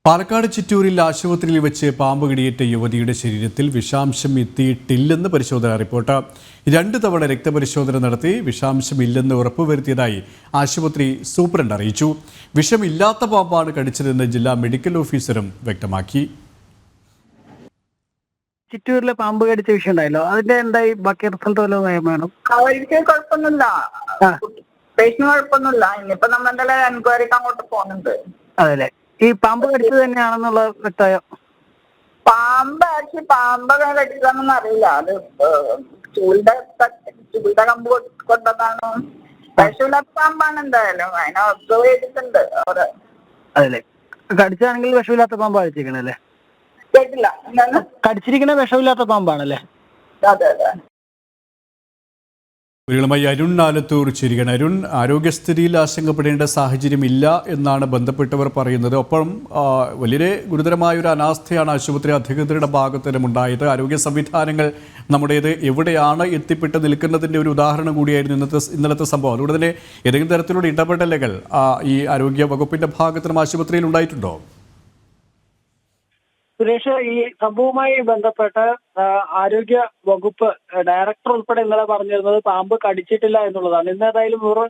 പാലക്കാട് ചിറ്റൂരിൽ ആശുപത്രിയിൽ വെച്ച് പാമ്പ് കടിയേറ്റ യുവതിയുടെ ശരീരത്തിൽ വിഷാംശം എത്തിയിട്ടില്ലെന്ന് പരിശോധനാ റിപ്പോർട്ട് 2 തവണ രക്തപരിശോധന നടത്തി വിഷാംശമില്ലെന്ന് ഉറപ്പുവരുത്തിയതായി ആശുപത്രി സൂപ്രണ്ട് അറിയിച്ചു. വിഷമില്ലാത്ത പാമ്പാണ് കടിച്ചതെന്ന് ജില്ലാ മെഡിക്കൽ ഓഫീസറും വ്യക്തമാക്കി. ചിറ്റൂരിലെ പാമ്പ് കടിച്ച വിഷയം ഉണ്ടായല്ലോ, അതിന്റെ എന്തായി? ബാക്കി റിസൾട്ട് വല്ലതും വേണം? അവർക്ക് കുഴപ്പമൊന്നുമില്ല, പേഷ്യന് കുഴപ്പമൊന്നുമില്ല. ഇനിയിപ്പോ നമ്മളെന്തായാലും എൻക്വയറിക്ക് അങ്ങോട്ട് പോകുന്നുണ്ട്. അതല്ലേ, ഈ പാമ്പ് കടിച്ചത് തന്നെയാണെന്നുള്ള വ്യക്തമായോ? പാമ്പ് കടിച്ചതാണെന്ന് അറിയില്ല. അത് ചൂലിന്റെ കമ്പ് കൊണ്ടതാണ്. വിഷമില്ലാത്ത പാമ്പാണ് എന്തായാലും. അതിനെ ഒബ്സർവ് ചെയ്തിട്ടുണ്ട് അവിടെ. അതല്ലേ, കടിച്ചാണെങ്കിൽ വിഷമില്ലാത്ത പാമ്പ് കഴിച്ചിരിക്കണല്ലേ? കേട്ടില്ല, എന്താണ്? കടിച്ചിരിക്കണ വിഷമില്ലാത്ത പാമ്പാണല്ലേ? അതെ അതെ. വിവരങ്ങളുമായി അരുൺ ആലത്തൂർ ചേരുകയാണ്. അരുൺ, ആരോഗ്യസ്ഥിതിയിൽ ആശങ്കപ്പെടേണ്ട സാഹചര്യമില്ല എന്നാണ് ബന്ധപ്പെട്ടവർ പറയുന്നത്. ഒപ്പം വളരെ ഗുരുതരമായൊരു അനാസ്ഥയാണ് ആശുപത്രി അധികൃതരുടെ ഭാഗത്തുനിന്നും ഉണ്ടായത്. ആരോഗ്യ സംവിധാനങ്ങൾ നമ്മുടേത് എവിടെയാണ് എത്തിപ്പെട്ട് നിൽക്കുന്നതിൻ്റെ ഒരു ഉദാഹരണം കൂടിയായിരുന്നു ഇന്നലത്തെ സംഭവം. അതുകൊണ്ട് തന്നെ ഏതെങ്കിലും തരത്തിലുള്ള ഇടപെടലുകൾ ഈ ആരോഗ്യ വകുപ്പിൻ്റെ ഭാഗത്തുനിന്നും ആശുപത്രിയിൽ ഉണ്ടായിട്ടുണ്ടോ? സുരേഷ്, ഈ സംഭവവുമായി ബന്ധപ്പെട്ട് ആരോഗ്യ വകുപ്പ് ഡയറക്ടർ ഉൾപ്പെടെ ഇന്നലെ പറഞ്ഞിരുന്നത് പാമ്പ് കടിച്ചിട്ടില്ല എന്നുള്ളതാണ്. ഇന്നേതായാലും ഒരു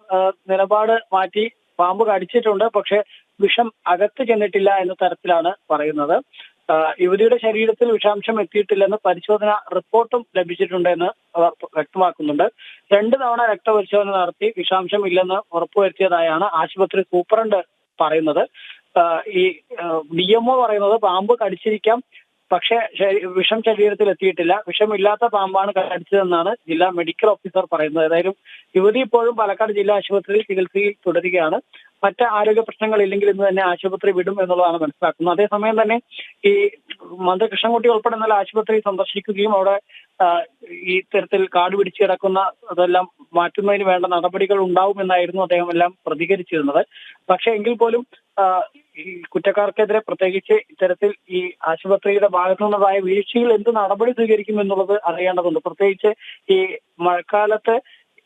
നിലപാട് മാറ്റി പാമ്പ് കടിച്ചിട്ടുണ്ട്, പക്ഷെ വിഷം അകത്ത് ചെന്നിട്ടില്ല എന്ന തരത്തിലാണ് പറയുന്നത്. യുവതിയുടെ ശരീരത്തിൽ വിഷാംശം എത്തിയിട്ടില്ലെന്ന് പരിശോധന റിപ്പോർട്ടും ലഭിച്ചിട്ടുണ്ടെന്ന് അവർ വ്യക്തമാക്കുന്നുണ്ട്. 2 തവണ രക്തപരിശോധന നടത്തി വിഷാംശം ഇല്ലെന്ന് ഉറപ്പുവരുത്തിയതായാണ് ആശുപത്രി സൂപ്രണ്ട് പറയുന്നത്. ഈ DMO പറയുന്നത് പാമ്പ് കടിച്ചിരിക്കാം, പക്ഷെ വിഷം ശരീരത്തിൽ എത്തിയിട്ടില്ല, വിഷമില്ലാത്ത പാമ്പാണ് കടിച്ചതെന്നാണ് ജില്ലാ മെഡിക്കൽ ഓഫീസർ പറയുന്നത്. ഏതായാലും യുവതി ഇപ്പോഴും പാലക്കാട് ജില്ലാ ആശുപത്രിയിൽ ചികിത്സയിൽ തുടരുകയാണ്. മറ്റ് ആരോഗ്യ പ്രശ്നങ്ങൾ ഇല്ലെങ്കിൽ ഇന്ന് തന്നെ ആശുപത്രി വിടും എന്നുള്ളതാണ് മനസ്സിലാക്കുന്നത്. അതേസമയം തന്നെ ഈ മന്ത്രി കൃഷ്ണൻകുട്ടി ഉൾപ്പെടെ ഇന്നലെ ആശുപത്രി സന്ദർശിക്കുകയും അവിടെ ഈ തരത്തിൽ കാട് പിടിച്ചു കിടക്കുന്ന അതെല്ലാം മാറ്റുന്നതിന് വേണ്ട നടപടികൾ ഉണ്ടാവുമെന്നായിരുന്നു അദ്ദേഹം എല്ലാം പ്രതികരിച്ചിരുന്നത്. പക്ഷെ എങ്കിൽ പോലും ഈ കുറ്റക്കാർക്കെതിരെ പ്രത്യേകിച്ച് ഇത്തരത്തിൽ ഈ ആശുപത്രിയുടെ ഭാഗത്തു നിന്നതായ വീഴ്ചയിൽ എന്ത് നടപടി സ്വീകരിക്കും എന്നുള്ളത് അറിയേണ്ടതുണ്ട്. പ്രത്യേകിച്ച് ഈ മഴക്കാലത്ത്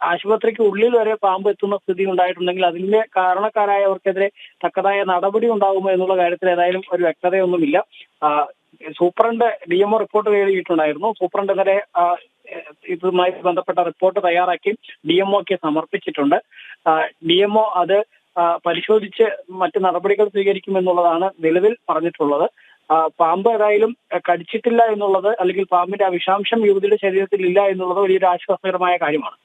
ആശുപത്രിക്ക് ഉള്ളിൽ വരെ പാമ്പ് എത്തുന്ന സ്ഥിതി ഉണ്ടായിട്ടുണ്ടെങ്കിൽ അതിന്റെ കാരണക്കാരായവർക്കെതിരെ തക്കതായ നടപടി ഉണ്ടാകുമോ എന്നുള്ള കാര്യത്തിൽ ഏതായാലും ഒരു വ്യക്തതയൊന്നുമില്ല. സൂപ്രണ്ട് DMO റിപ്പോർട്ട് എഴുതിയിട്ടുണ്ടായിരുന്നു. സൂപ്രണ്ട് ഇന്നലെ ഇതുമായി ബന്ധപ്പെട്ട റിപ്പോർട്ട് തയ്യാറാക്കി DMOക്ക് സമർപ്പിച്ചിട്ടുണ്ട്. DMO അത് പരിശോധിച്ച് മറ്റ് നടപടികൾ സ്വീകരിക്കുമെന്നുള്ളതാണ് നിലവിൽ പറഞ്ഞിട്ടുള്ളത്. പാമ്പ് ഏതായാലും കടിച്ചിട്ടില്ല എന്നുള്ളത്, അല്ലെങ്കിൽ പാമ്പിന്റെ വിഷാംശം യുവതിയുടെ ശരീരത്തിൽ ഇല്ല എന്നുള്ളത് വലിയൊരു ആശ്വാസകരമായ കാര്യമാണ്.